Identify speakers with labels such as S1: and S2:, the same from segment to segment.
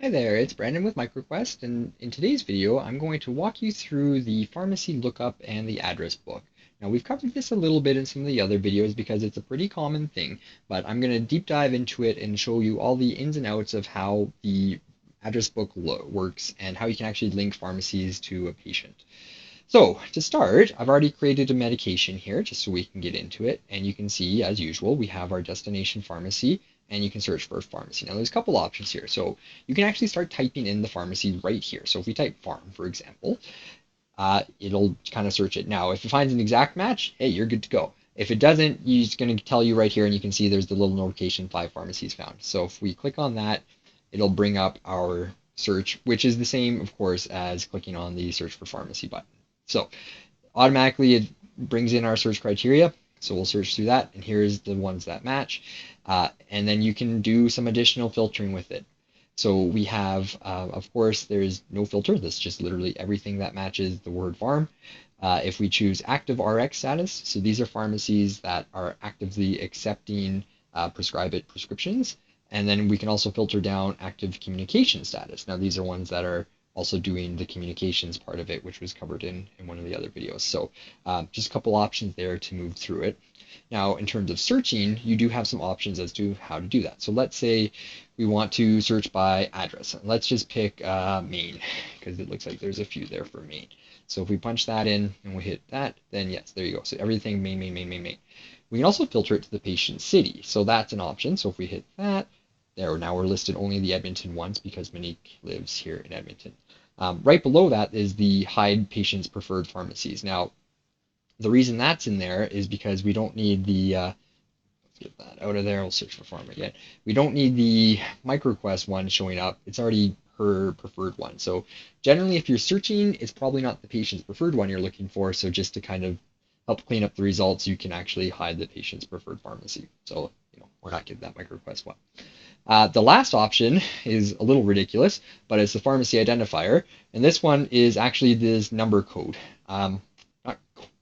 S1: Hi there, it's Brandon with MicroQuest, and in today's video, I'm going to walk you through the pharmacy lookup and the address book. Now, we've covered this a little bit in some of the other videos because it's a pretty common thing, but I'm going to deep dive into it and show you all the ins and outs of how the address book works and how you can actually link pharmacies to a patient. So to start, I've already created a medication here just so we can get into it. And you can see, as usual, we have our destination pharmacy and you can search for a pharmacy. Now there's a couple options here. So you can actually start typing in the pharmacy right here. So if we type farm, for example, it'll kind of search it. Now, if it finds an exact match, hey, you're good to go. If it doesn't, it's going to tell you right here and you can see there's the little notification 5 pharmacies found. So if we click on that, it'll bring up our search, which is the same, of course, as clicking on the search for pharmacy button. So automatically it brings in our search criteria. So we'll search through that, and here's the ones that match. And then you can do some additional filtering with it. So we have, of course, there's no filter. That's just literally everything that matches the word farm. If we choose active RX status, so these are pharmacies that are actively accepting PrescribeIT prescriptions. And then we can also filter down active communication status. Now, these are ones that are also doing the communications part of it, which was covered in one of the other videos. So just a couple options there to move through it. Now, in terms of searching, you do have some options as to how to do that. So let's say we want to search by address. Let's just pick Maine, because it looks like there's a few there for Maine. So if we punch that in and we hit that, then yes, there you go. So everything Maine, Maine, Maine, Maine, Maine. We can also filter it to the patient city. So that's an option. So if we hit that, there, now we're listed only the Edmonton ones because Monique lives here in Edmonton. Right below that is the hide patients preferred pharmacies. Now, the reason that's in there is because we don't need the, let's get that out of there, we'll search for pharma again. We don't need the MicroQuest one showing up. It's already her preferred one. So generally, if you're searching, it's probably not the patient's preferred one you're looking for. So just to kind of help clean up the results, you can actually hide the patient's preferred pharmacy. So, we're not getting that MicroQuest one. The last option is a little ridiculous, but it's the pharmacy identifier. And this one is actually this number code. Not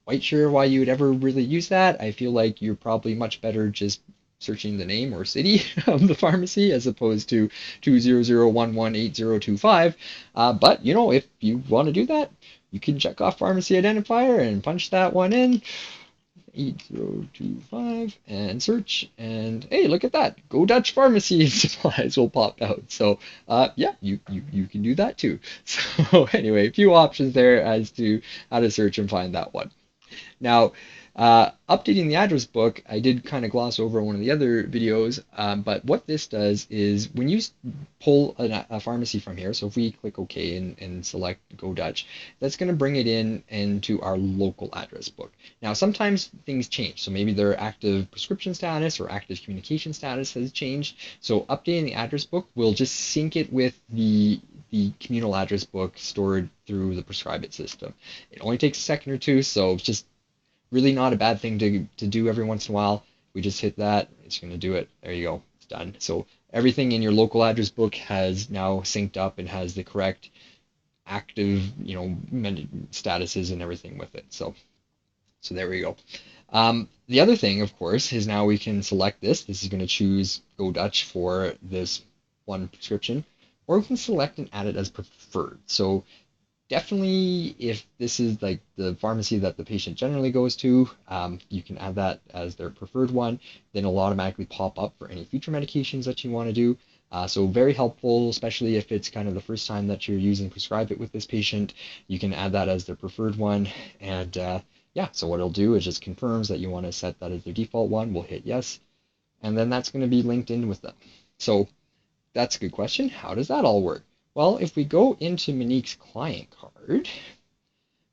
S1: quite sure why you would ever really use that. I feel like you're probably much better just searching the name or city of the pharmacy as opposed to 200118025. But, if you want to do that, you can check off pharmacy identifier and punch that one in. 8025 and search, and hey, look at that, Go Dutch Pharmacy Supplies will pop out. So yeah, you can do that too. So anyway, a few options there as to how to search and find that one. Now, updating the address book, I did kind of gloss over one of the other videos, but what this does is when you pull a pharmacy from here, so if we click OK and select Go Dutch, that's going to bring it into our local address book. Now, sometimes things change, so maybe their active prescription status or active communication status has changed, so updating the address book will just sync it with the communal address book stored through the PrescribeIT system. It only takes a second or two, so it's just really not a bad thing to do every once in a while. We just hit that, it's going to do it. There you go, it's done. So everything in your local address book has now synced up and has the correct active, statuses and everything with it. So there we go. The other thing, of course, is now we can select this. This is going to choose Go Dutch for this one prescription, or we can select and add it as preferred. So definitely, if this is like the pharmacy that the patient generally goes to, you can add that as their preferred one. Then it'll automatically pop up for any future medications that you want to do. So very helpful, especially if it's kind of the first time that you're using PrescribeIT with this patient. You can add that as their preferred one. And yeah, so what it'll do is just confirms that you want to set that as their default one. We'll hit yes. And then that's going to be linked in with them. So that's a good question. How does that all work? Well, if we go into Monique's client card,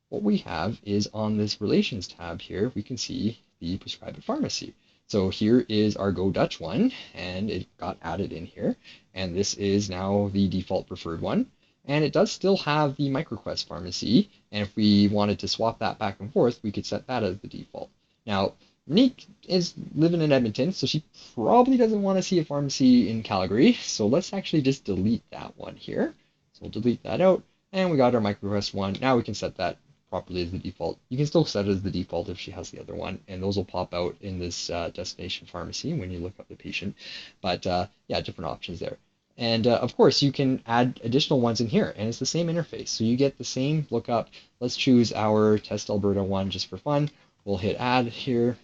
S1: what we have is on this relations tab here, we can see the PrescribeIT pharmacy. So here is our Go Dutch one, and it got added in here. And this is now the default preferred one. And it does still have the MicroQuest pharmacy. And if we wanted to swap that back and forth, we could set that as the default. Now, Monique is living in Edmonton, so she probably doesn't want to see a pharmacy in Calgary. So let's actually just delete that one here. So we'll delete that out, and we got our MicroQuest one. Now we can set that properly as the default. You can still set it as the default if she has the other one, and those will pop out in this destination pharmacy when you look up the patient. But yeah, different options there. And of course, you can add additional ones in here, and it's the same interface. So you get the same lookup. Let's choose our Test Alberta one just for fun. We'll hit add here.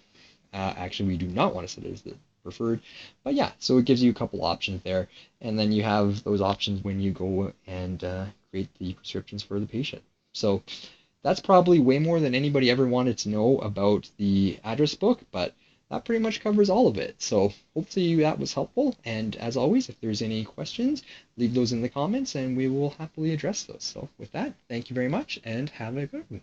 S1: Actually, we do not want to set it as the preferred, but yeah, so it gives you a couple options there, and then you have those options when you go and create the prescriptions for the patient. So that's probably way more than anybody ever wanted to know about the address book, but that pretty much covers all of it. So hopefully that was helpful, and as always, if there's any questions, leave those in the comments and we will happily address those. So with that, thank you very much and have a good one.